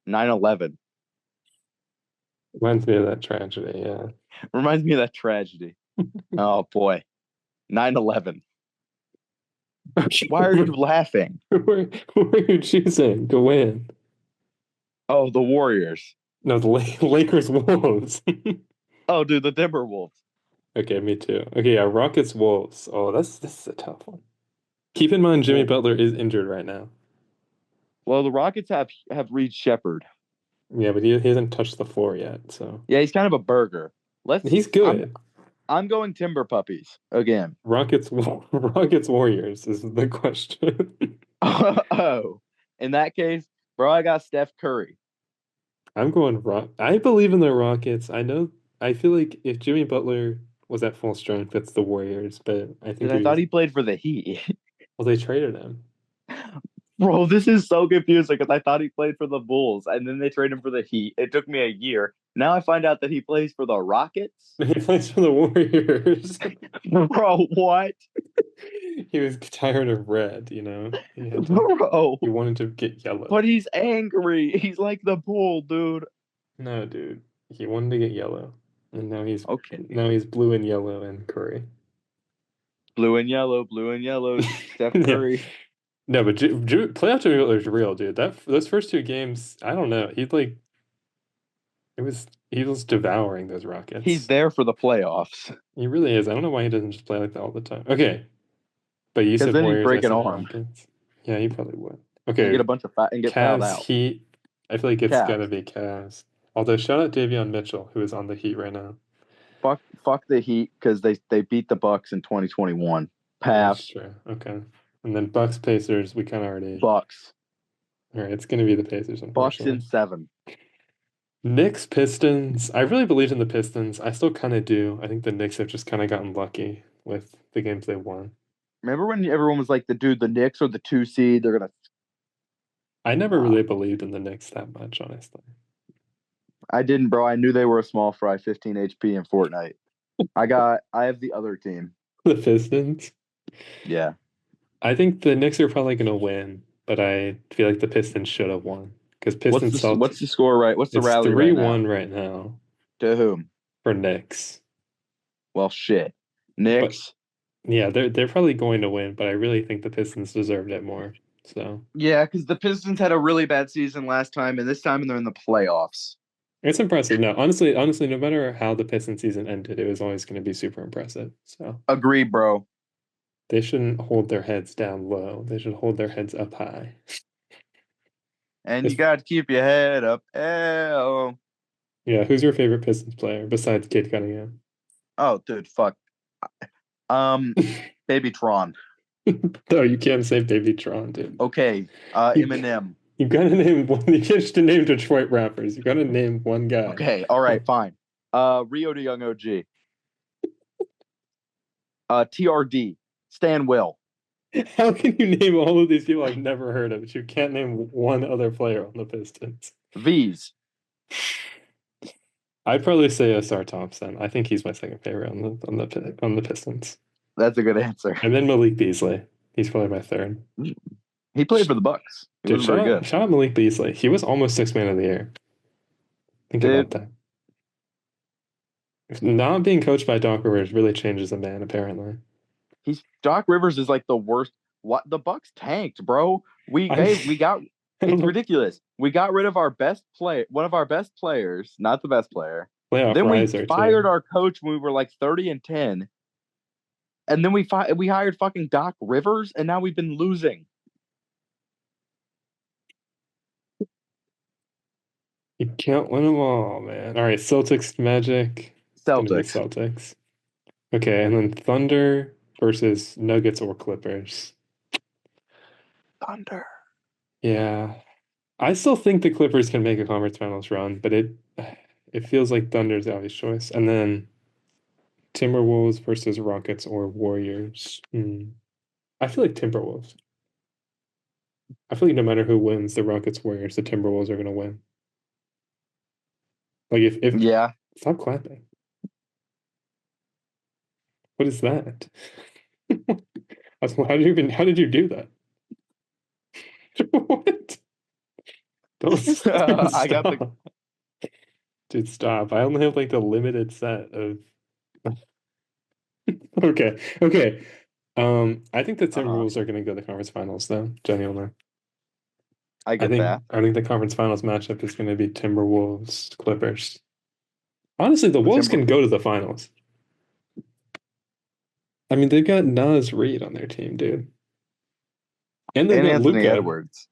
9/11 Reminds me of that tragedy, yeah. reminds me of that tragedy. Oh boy. 9/11. Why are you laughing? Who are you choosing to win? Oh, the Warriors. No, the Lakers Wolves. Oh, dude, the Timberwolves. Okay, me too. Okay, yeah, Rockets Wolves. Oh, this is a tough one. Keep in mind Jimmy Well, Butler is injured right now. well, the Rockets have Reed Shepard. Yeah, but he hasn't touched the floor yet, so Yeah, he's kind of a burger. Let's. he's I'm good. I'm going Timber Puppies again. Rockets Warriors is the question. Oh, in that case, bro, I got Steph Curry. I'm going Rock. I believe in the Rockets. I know. I feel like if Jimmy Butler was at full strength, that's the Warriors. But I Dude, think I he thought was. he played for the Heat. Well, they traded him. Bro, this is so confusing because I thought he played for the Bulls and then they traded him for the Heat. It took me a year. Now I find out that he plays for the Rockets. He plays for the Warriors. Bro, what? He was tired of red. He had to. Bro, He wanted to get yellow. but he's angry. He's like the bull, dude. No, dude. He wanted to get yellow, and Okay. now he's blue and yellow and Curry. Blue and yellow, Steph Yeah. Curry. No, but playoff Jimmy Butler's real, dude. Those first two games, I don't know. He was devouring those He's Rockets. there for the playoffs He really is. I don't know why he doesn't just play like that all the time. Okay, but you because said then he'd Warriors, I break an said arm Rockets. Yeah, he probably would. and get Okay, a bunch of and get fouled Cavs, out. Heat. I feel like it's gotta Cavs. be Cavs. Although shout out Davion Mitchell, who is on the Heat right now. Fuck the Heat because they beat the Bucks in 2021. Yeah, that's Pass. true. Okay, and then Bucks Pacers. We kind of already. Bucks. All right, it's gonna be the Pacers, Bucks in unfortunately. 7. Knicks, Pistons. I really believed in the Pistons. I still kind of do. I think the Knicks have just kind of gotten lucky with the games they won. Remember when everyone was like, the Knicks are the 2 seed. They're gonna. I never Nah, really believed in the Knicks that much, honestly. I didn't, bro. I knew they were a small fry, 15 HP in Fortnite. I have the other team. The Pistons. Yeah. I think the Knicks are probably going to win, but I feel like the Pistons should have won because Pistons What's Celtics. the score right? What's the It's rally three right now? one right now To whom? for Knicks. Well, shit. But Knicks. yeah, they're probably going to win, but I really think the Pistons deserved it more. So Yeah, because the Pistons had a really bad season last time, and this time they're in the playoffs. it's impressive. No, honestly, no matter how the Pistons season ended, it was always going to be super impressive. So Agree, bro. they shouldn't hold their heads down low. They should hold their heads up high. And you It's, got to keep your head up. Oh, yeah, who's your favorite Pistons player besides Kid Cunningham? oh, dude, fuck. Baby Tron. No, you can't say Baby Tron, dude. Okay. You Eminem. you gotta name one. You can't just name Detroit rappers. You gotta name one guy. Okay. All right. Fine. Rio de Young OG. TRD. Stan Will. How can you name all of these people I've never heard of, but you can't name one other player on the Pistons? V's. I'd probably say SR Thompson. I think he's my second favorite on the Pistons. That's a good answer. And then Malik Beasley. He's probably my third. He played for the Bucks. He Dude, wasn't very good. shout out Malik Beasley. He was almost six man of the year. Think about Dude, that. Not being coached by Doc Rivers really changes a man, apparently. He's Doc Rivers is like the worst. What the Bucks tanked, bro. I, We got I don't it's know. ridiculous. We got rid of our best play, one of our best players, not the best player. Playoff Then we riser fired too. our coach when we were like 30-10, and then we hired fucking Doc Rivers, and now we've been losing. You can't win them all, man. All right, Celtics Magic. It's gonna be Celtics. Celtics. Okay, and then Thunder versus Nuggets or Clippers. Thunder. Yeah, I still think the Clippers can make a conference finals run, but it feels like Thunder's the obvious choice. And then Timberwolves versus Rockets or Warriors. I feel like Timberwolves. I feel like no matter who wins, the Rockets, Warriors, the Timberwolves are gonna win. Like if Yeah. stop clapping. What is that? How did you do that? What? Dude, I got the stop. Dude, stop. I only have like the limited set of okay. Okay. I think the uh-huh. Timberwolves are gonna go to the conference finals though, genuinely. I get that. I think the conference finals matchup is gonna be Timberwolves Clippers. Honestly, the The Wolves Timber can go to the finals. I mean, they've got Nas Reed on their team, dude. And they've and got Anthony Luca. Edwards.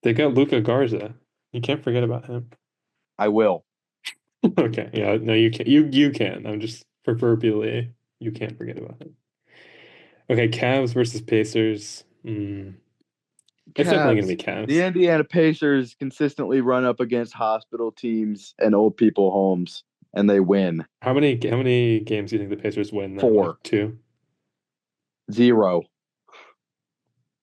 They got Luca Garza. You can't forget about him. I will. Okay, yeah, no, you can. You can. I'm just proverbially, you can't forget about him. Okay, Cavs versus Pacers. It's definitely gonna Cavs. be The Cavs. Indiana Pacers consistently run up against hospital teams and old people homes, and they win How many games do you think the Pacers win now? Like 4 two? 0.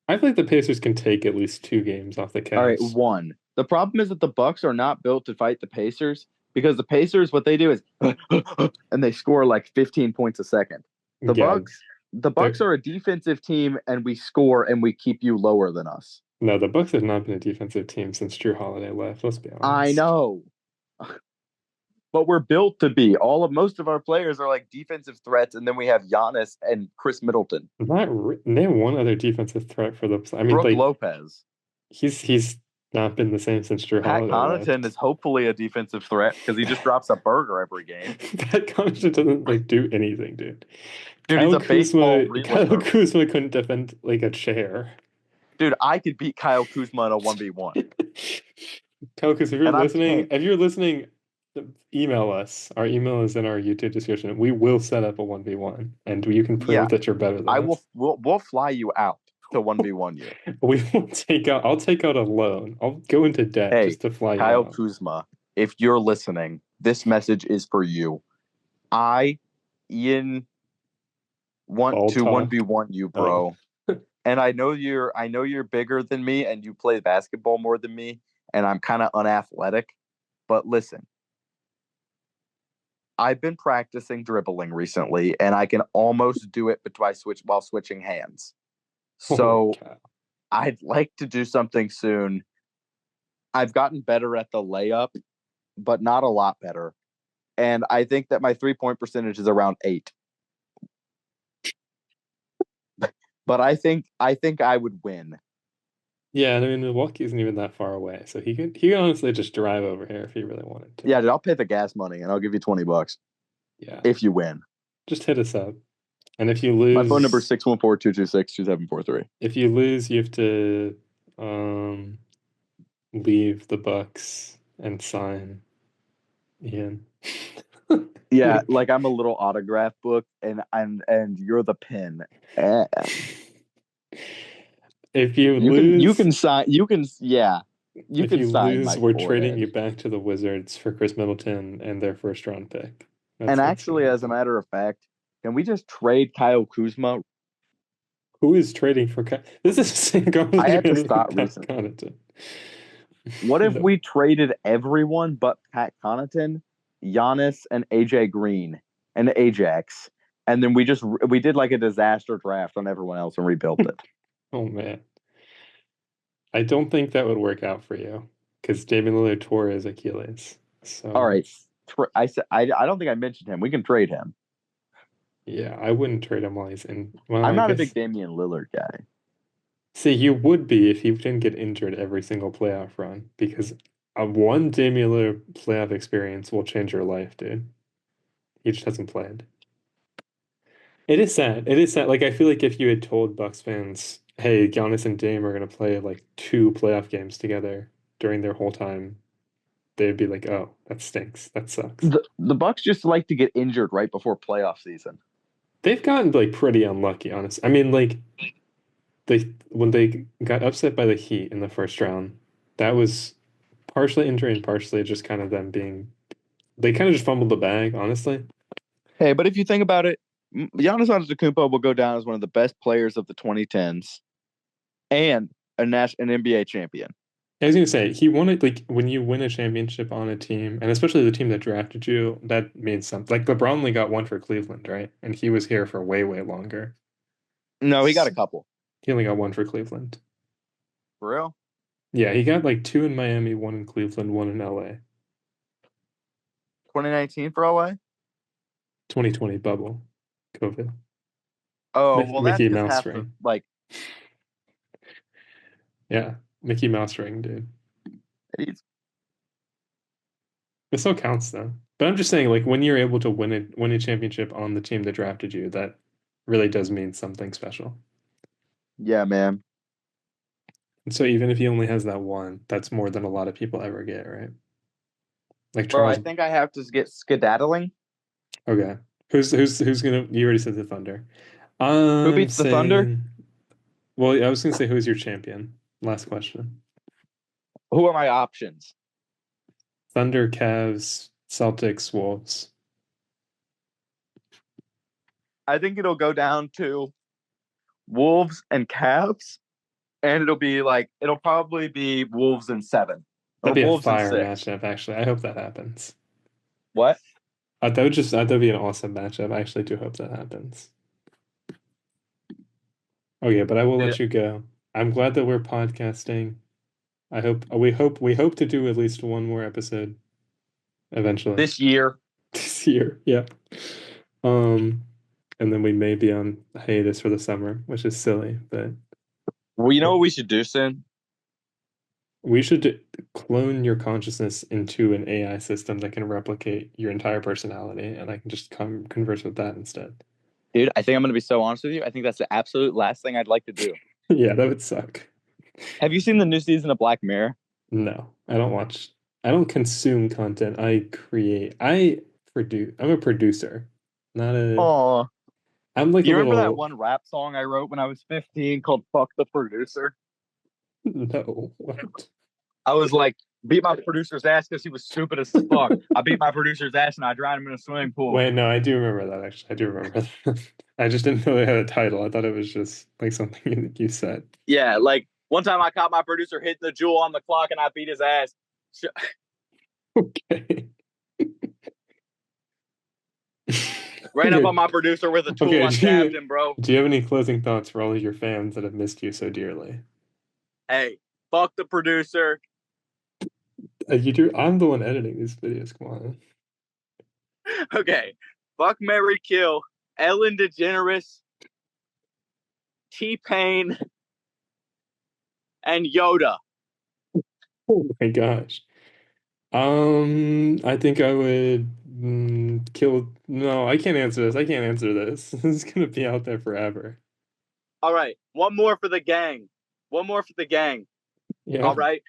I feel like the Pacers can take at least two games off the All right, Cavs. 1. The problem is that the Bucks are not built to fight the Pacers because the Pacers, what they do is, and they score like 15 points a second. The Yeah, Bucks, the Bucks they're are a defensive team, and we score and we keep you lower than us. no, the Bucks have not been a defensive team since Drew Holiday left. Let's be I honest. know, but we're built to be. All of most of our players are like defensive threats, and then we have Giannis and Chris Middleton, Name one other defensive threat for the. I mean, Brooke like Lopez. he's not been the same since Drew Pat Holiday Connaughton left. is hopefully a defensive threat because he just drops a burger every game. That Connaughton doesn't like do anything, dude. Dude, he's a baseball Kyle reloader. Kuzma couldn't defend like a chair. Dude, I could beat Kyle Kuzma in a 1v1, Kyle Kuzma, and I can't. if you're listening, email us. Our email is in our YouTube description. We will set up a 1v1 and you can prove Yeah, that you're better than I us. will. We'll fly you out to 1v1 you. We will I'll take out a loan. I'll go into debt Hey, just to fly you Kyle out. Kuzma, if you're listening, this message is for you. I, Ian, want Ball to talk. 1v1 you, Oh. bro. And I know you're bigger than me and you play basketball more than me, and I'm kind of unathletic. But listen, I've been practicing dribbling recently, and I can almost do it while switching hands. Holy So cow. I'd like to do something soon. I've gotten better at the layup, but not a lot better. And I think that my 3-point percentage is around 8. But I think I would win. Yeah, I mean Milwaukee isn't even that far away, so he could honestly just drive over here if he really wanted to. Yeah, dude, I'll pay the gas money and I'll give you $20 Yeah, if you win. just hit us up. And My phone number is 614-226-2743. if you lose, you have to um leave the Bucks and sign Ian. Yeah, Like like I'm a little autograph book and you're the pen. Eh. if you You lose, can sign you can yeah. You if can you sign lose, my we're trading forehead. you back to the Wizards for Chris Middleton and their first round pick. And That's gonna actually, as a happen. matter of fact, can we just trade Kyle Kuzma? Who is trading for this is the same I had to conversation stop with Pat recently. Connaughton. What if No. we traded everyone but Pat Connaughton, Giannis, and AJ Green and Ajax, and then we did like a disaster draft on everyone else and rebuilt it? Oh man. I don't think that would work out for you because Damian Lillard tore his Achilles. All So right, I said I don't think I mentioned him. We can trade him. Yeah, I wouldn't trade him while he's in. Well, I'm I not a big guess. Damian Lillard guy. See, you would be if he didn't get injured every single playoff run, because one Damian Lillard playoff experience will change your life, dude. He just hasn't played. It is sad. It is sad. Like I feel like if you had told Bucks fans, "Hey, Giannis and Dame are gonna play like two playoff games together during their whole time," they'd be like, "Oh, that stinks. That sucks." The Bucks just like to get injured right before playoff season. They've gotten like pretty unlucky, honestly. I mean, like they when they got upset by the Heat in the first round, that was partially injury and partially just kind of them being they kind of just fumbled the bag, honestly. Hey, but if you think about it, Giannis Antetokounmpo will go down as one of the best players of the 2010s and an NBA champion. I was gonna say he won it like when you win a championship on a team, and especially the team that drafted you, that means something. Like LeBron only got one for Cleveland, right? And he was here for way, way longer. No, he got a couple. He only got one for Cleveland. For real? Yeah, he got like two in Miami, one in Cleveland, one in LA. 2019 for LA? 2020 bubble, COVID. Oh, well, that's Mickey because Mouse half the ring. like Yeah, Mickey Mouse ring, dude. he's It still counts though. But I'm just saying, like when you're able to win a championship on the team that drafted you, that really does mean something special. yeah, man. And so even if he only has that one, that's more than a lot of people ever get, right? Like Bro, I Charles. think I have to get skedaddling. Okay. Who's gonna you already said the Thunder. Who I'm beats the Thunder? saying well, I was gonna say who's your champion? Last question. Who are my options? Thunder, Cavs, Celtics, Wolves. I think it'll go down to Wolves and Cavs, and it'll probably be Wolves and 7 That'd or be a Wolves and fire 6. matchup, actually. I hope that happens. What? That'd be an awesome matchup. I actually do hope that happens. Okay, but I will let you go. I'm glad that we're podcasting. We hope to do at least one more episode eventually This year? this year. Yeah. Um, and then we may be on hiatus for the summer, which is silly, but Well, you know what we should do soon? we should clone your consciousness into an AI system that can replicate your entire personality, and I can just come converse with that instead. Dude, I think I'm going to be so honest with you. I think that's the absolute last thing I'd like to do. Yeah, that would suck. Have you seen the new season of Black Mirror? No, I don't watch. I don't consume content. I create. I produce. I'm a producer, not a. Oh, I'm like a you remember that little. one rap song I wrote when I was 15 called Fuck the Producer? No, what? I was like, beat my producer's ass because he was stupid as fuck. I beat my producer's ass and I drowned him in a swimming pool. Wait, no, I do remember that actually. I do remember that. I just didn't know they had a title. I thought it was just like something you said. Yeah, like one time I caught my producer hitting the jewel on the clock and I beat his ass. Okay. Ran up on my producer with a tool Okay, and stabbed him, bro. do you have any closing thoughts for all of your fans that have missed you so dearly? Hey, fuck the producer. You do. I'm the one editing these videos. Come on. Okay, fuck Mary Kill, Ellen DeGeneres, T-Pain, and Yoda. Oh my gosh. I think I would kill. No, I can't answer this. I can't answer this. This is gonna be out there forever. All right, one more for the gang. One more for the gang. Yeah. All right.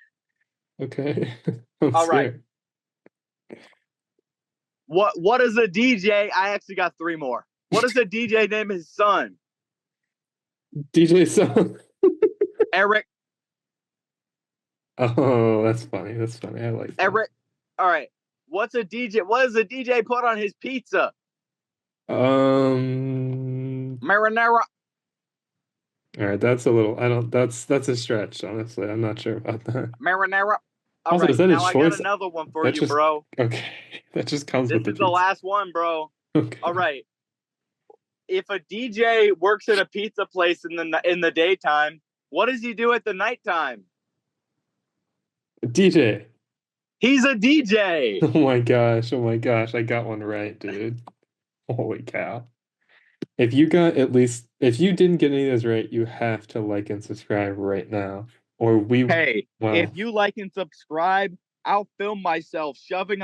Okay. I'm All right. scared. What is a DJ? I actually got three more. What does a DJ name his son? DJ Song. Eric. Oh, that's funny. That's funny. I like that. Eric. All right. What's a DJ? What does a DJ put on his pizza? Marinara. All right, that's a little. I don't. That's a stretch. Honestly, I'm not sure about that. Marinara. All Also, right. is that a Now I got choice? another one for That you, just bro. okay. That just comes This with the is the pizza. last one, bro. Okay. All right. If a DJ works at a pizza place in the daytime, what does he do at the nighttime? DJ. He's a DJ. Oh my gosh. Oh my gosh. I got one right, dude. Holy cow. If you didn't get any of those right, you have to like and subscribe right now. Or we, Hey, if well, you like and subscribe, I'll film myself shoving